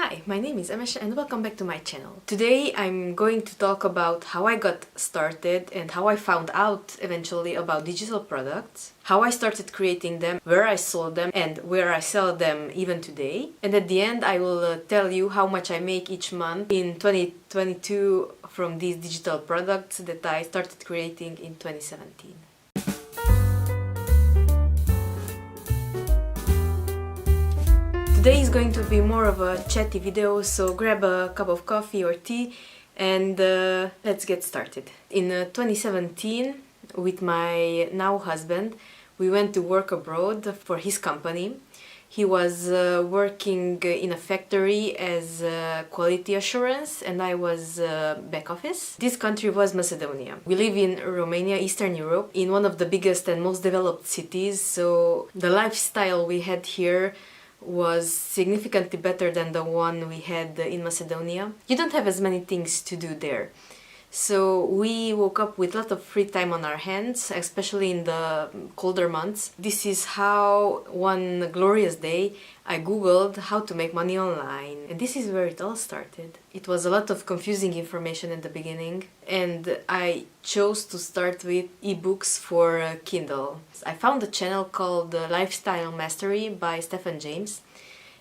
Hi, my name is Emesha and welcome back to my channel. Today I'm going to talk about how I got started and how I found out eventually about digital products, how I started creating them, where I sold them and where I sell them even today. And at the end I will tell you how much I make each month in 2022 from these digital products that I started creating in 2017. Today is going to be more of a chatty video, so grab a cup of coffee or tea and let's get started. In 2017, with my now husband, we went to work abroad for his company. He was working in a factory as quality assurance and I was back office. This country was Macedonia. We live in Romania, Eastern Europe, in one of the biggest and most developed cities, so the lifestyle we had here was significantly better than the one we had in Macedonia. You don't have as many things to do there. So we woke up with a lot of free time on our hands, especially in the colder months. This is how one glorious day I googled how to make money online. And this is where it all started. It was a lot of confusing information in the beginning and I chose to start with ebooks for Kindle. I found a channel called Lifestyle Mastery by Stephen James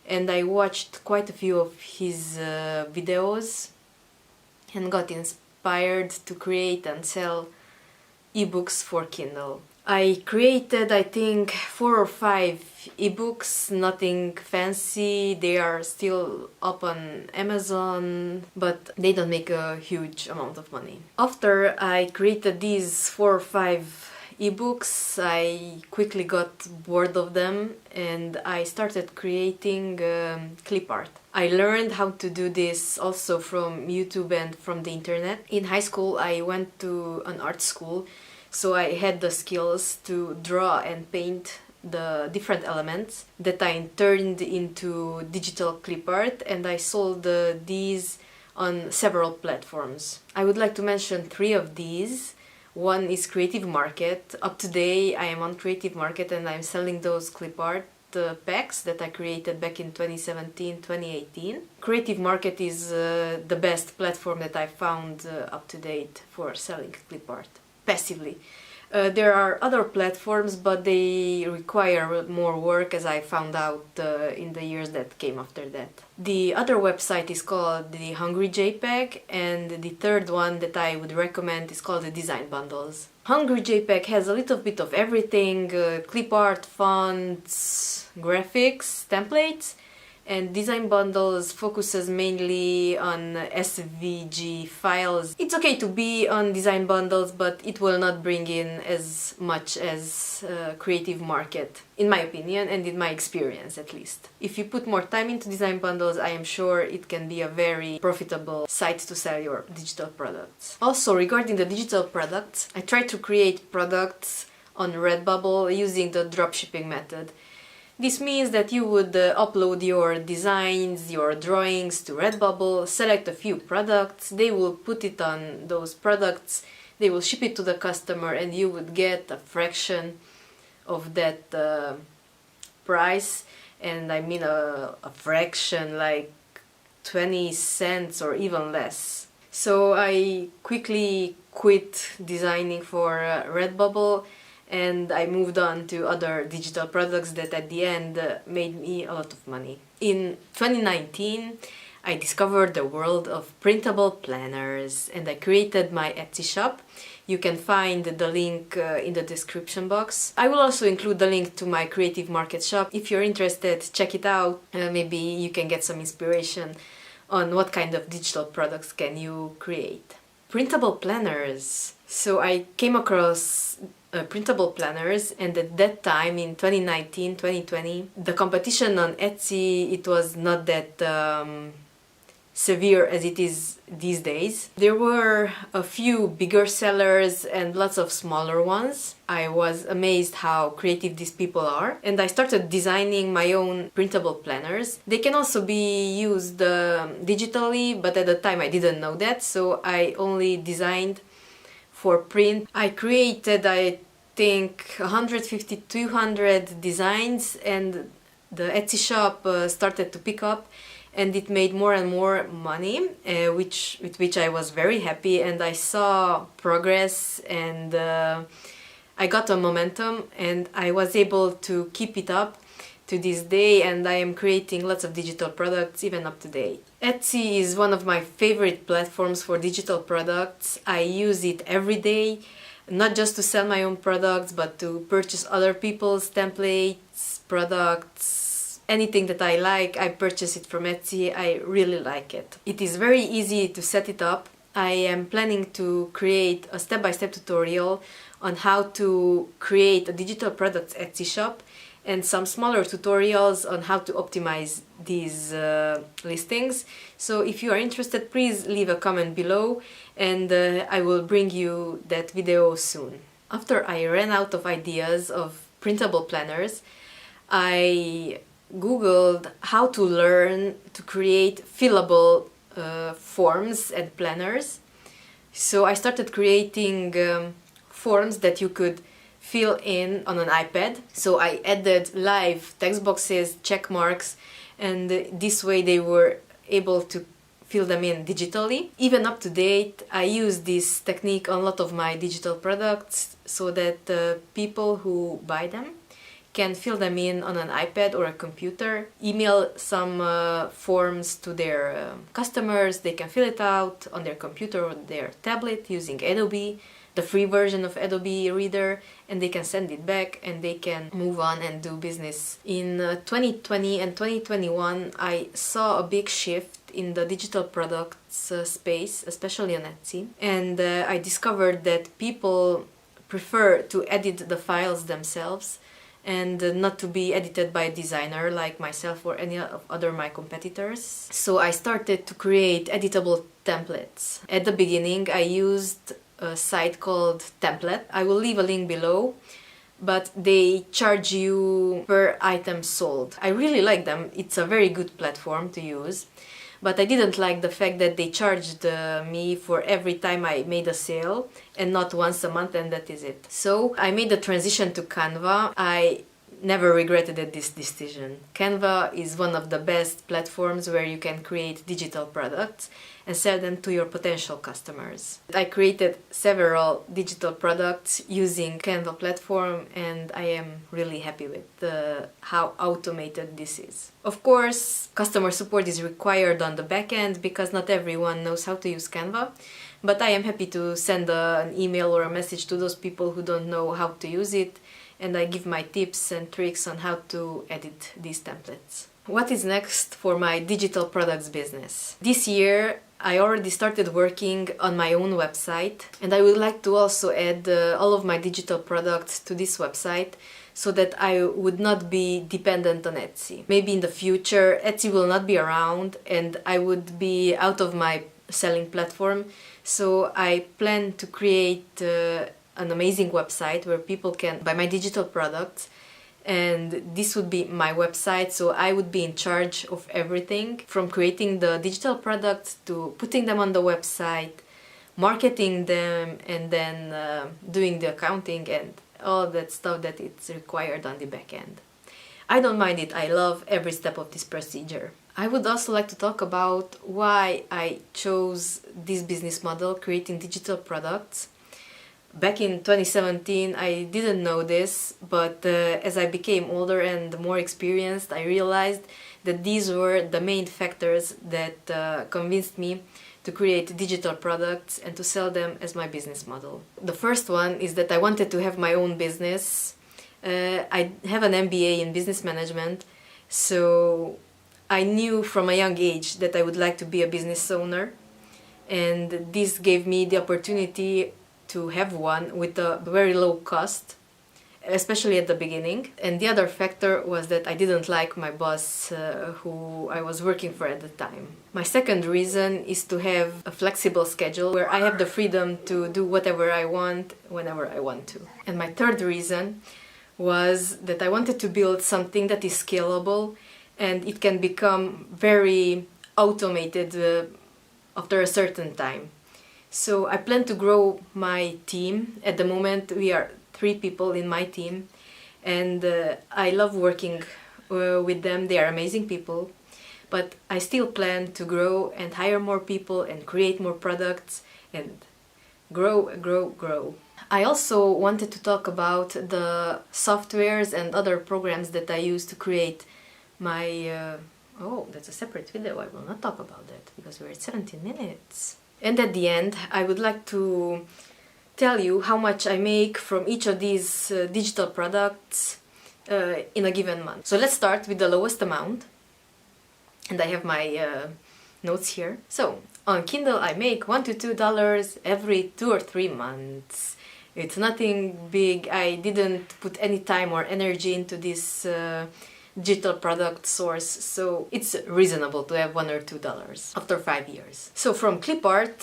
and I watched quite a few of his videos and got inspired to create and sell ebooks for Kindle. I created, I think, 4 or 5 ebooks, nothing fancy. They are still up on Amazon, but they don't make a huge amount of money. After I created these 4 or 5 ebooks, I quickly got bored of them and I started creating clip art. I learned how to do this also from YouTube and from the internet. In high school I went to an art school, so I had the skills to draw and paint the different elements that I turned into digital clip art and I sold these on several platforms. I would like to mention 3 of these. One is Creative Market. Up to date I am on Creative Market and I'm selling those clip art packs that I created back in 2017-2018. Creative Market is the best platform that I found up to date for selling clip art passively. There are other platforms, but they require more work, as I found out in the years that came after that. The other website is called the Hungry JPEG, and the third one that I would recommend is called the Design Bundles. Hungry JPEG has a little bit of everything, clip art, fonts, graphics, templates, and Design Bundles focuses mainly on SVG files. It's okay to be on Design Bundles, but it will not bring in as much as Creative Market, in my opinion and in my experience at least. If you put more time into Design Bundles, I am sure it can be a very profitable site to sell your digital products. Also, regarding the digital products, I try to create products on Redbubble using the dropshipping method. This means that you would upload your designs, your drawings to Redbubble, select a few products, they will put it on those products, they will ship it to the customer and you would get a fraction of that price. And I mean a fraction, like 20 cents or even less. So I quickly quit designing for Redbubble and I moved on to other digital products that at the end made me a lot of money. In 2019, I discovered the world of printable planners and I created my Etsy shop. You can find the link in the description box. I will also include the link to my Creative Market shop. If you're interested, check it out. Maybe you can get some inspiration on what kind of digital products can you create. Printable planners. So I came across printable planners, and at that time in 2019-2020 the competition on Etsy, it was not that severe as it is these days. There were a few bigger sellers and lots of smaller ones. I was amazed how creative these people are and I started designing my own printable planners. They can also be used digitally, but at the time I didn't know that, so I only designed for print. I created, I think, 150-200 designs and the Etsy shop started to pick up and it made more and more money, with which I was very happy, and I saw progress, and I got a momentum, and I was able to keep it up to this day, and I am creating lots of digital products even up to date. Etsy is one of my favorite platforms for digital products. I use it every day, not just to sell my own products, but to purchase other people's templates, products, anything that I like, I purchase it from Etsy. I really like it. It is very easy to set it up. I am planning to create a step-by-step tutorial on how to create a digital products Etsy shop, and some smaller tutorials on how to optimize these listings. So if you are interested, please leave a comment below, and I will bring you that video soon. After I ran out of ideas of printable planners, I googled how to learn to create fillable forms and planners. So I started creating forms that you could fill in on an iPad. So I added live text boxes, check marks, and this way they were able to fill them in digitally. Even up to date, I use this technique on a lot of my digital products so that people who buy them can fill them in on an iPad or a computer, email some forms to their customers, they can fill it out on their computer or their tablet using Adobe, the free version of Adobe Reader, and they can send it back and they can move on and do business. In 2020 and 2021, I saw a big shift in the digital products space, especially on Etsy, and I discovered that people prefer to edit the files themselves and not to be edited by a designer like myself or any of other my competitors. So I started to create editable templates. At the beginning, I used a site called Template. I will leave a link below, but they charge you per item sold. I really like them. It's a very good platform to use, but I didn't like the fact that they charged me for every time I made a sale and not once a month, and that is it. So I made the transition to Canva. I never regretted this decision. Canva is one of the best platforms where you can create digital products and sell them to your potential customers. I created several digital products using Canva platform, and I am really happy with how automated this is. Of course, customer support is required on the back end because not everyone knows how to use Canva, but I am happy to send an email or a message to those people who don't know how to use it, and I give my tips and tricks on how to edit these templates. What is next for my digital products business? This year I already started working on my own website, and I would like to also add all of my digital products to this website so that I would not be dependent on Etsy. Maybe in the future Etsy will not be around and I would be out of my selling platform, so I plan to create an amazing website where people can buy my digital products, and this would be my website, so I would be in charge of everything from creating the digital products to putting them on the website, marketing them, and then doing the accounting and all that stuff that it's required on the back end. I don't mind it. I love every step of this procedure. I would also like to talk about why I chose this business model, creating digital products. Back in 2017, I didn't know this, but as I became older and more experienced, I realized that these were the main factors that convinced me to create digital products and to sell them as my business model. The first one is that I wanted to have my own business. I have an MBA in business management, so I knew from a young age that I would like to be a business owner, and this gave me the opportunity to have one with a very low cost, especially at the beginning. And the other factor was that I didn't like my boss who I was working for at the time. My second reason is to have a flexible schedule where I have the freedom to do whatever I want, whenever I want to. And my third reason was that I wanted to build something that is scalable and it can become very automated after a certain time. So I plan to grow my team. At the moment we are 3 people in my team, and I love working with them. They are amazing people, but I still plan to grow and hire more people and create more products and grow. I also wanted to talk about the softwares and other programs that I use to create my... oh, that's a separate video. I will not talk about that because we're at 17 minutes. And at the end, I would like to tell you how much I make from each of these digital products in a given month. So let's start with the lowest amount. And I have my notes here. So on Kindle I make $1 to $2 every 2 or 3 months. It's nothing big. I didn't put any time or energy into this digital product source, so it's reasonable to have $1 or $2 after 5 years. So from Clipart,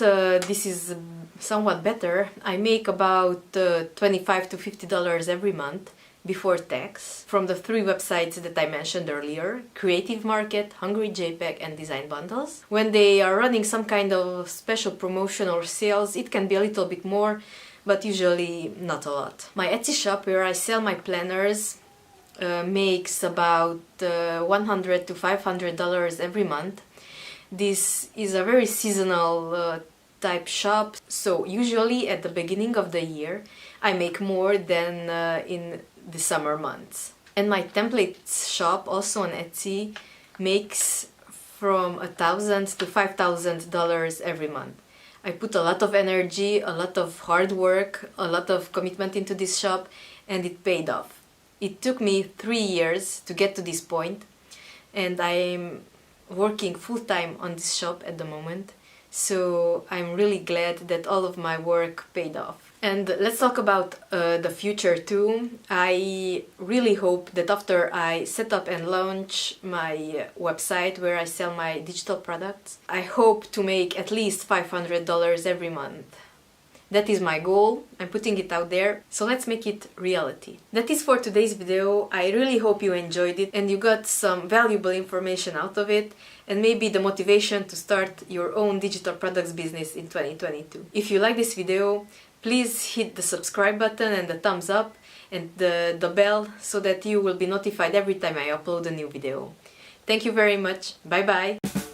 this is somewhat better. I make about $25 to $50 every month before tax from the 3 websites that I mentioned earlier: Creative Market, Hungry JPEG and Design Bundles. When they are running some kind of special promotion or sales, it can be a little bit more, but usually not a lot. My Etsy shop, where I sell my planners, makes about $100 to $500 every month. This is a very seasonal type shop, so usually at the beginning of the year I make more than in the summer months. And my templates shop, also on Etsy, makes from $1,000 to $5,000 every month. I put a lot of energy, a lot of hard work, a lot of commitment into this shop, and it paid off. It took me 3 years to get to this point, and I'm working full-time on this shop at the moment, so I'm really glad that all of my work paid off. And let's talk about the future too. I really hope that after I set up and launch my website where I sell my digital products, I hope to make at least $500 every month. That is my goal. I'm putting it out there, so let's make it reality. That is for today's video. I really hope you enjoyed it and you got some valuable information out of it, and maybe the motivation to start your own digital products business in 2022. If you like this video, please hit the subscribe button and the thumbs up and the bell so that you will be notified every time I upload a new video. Thank you very much. Bye bye!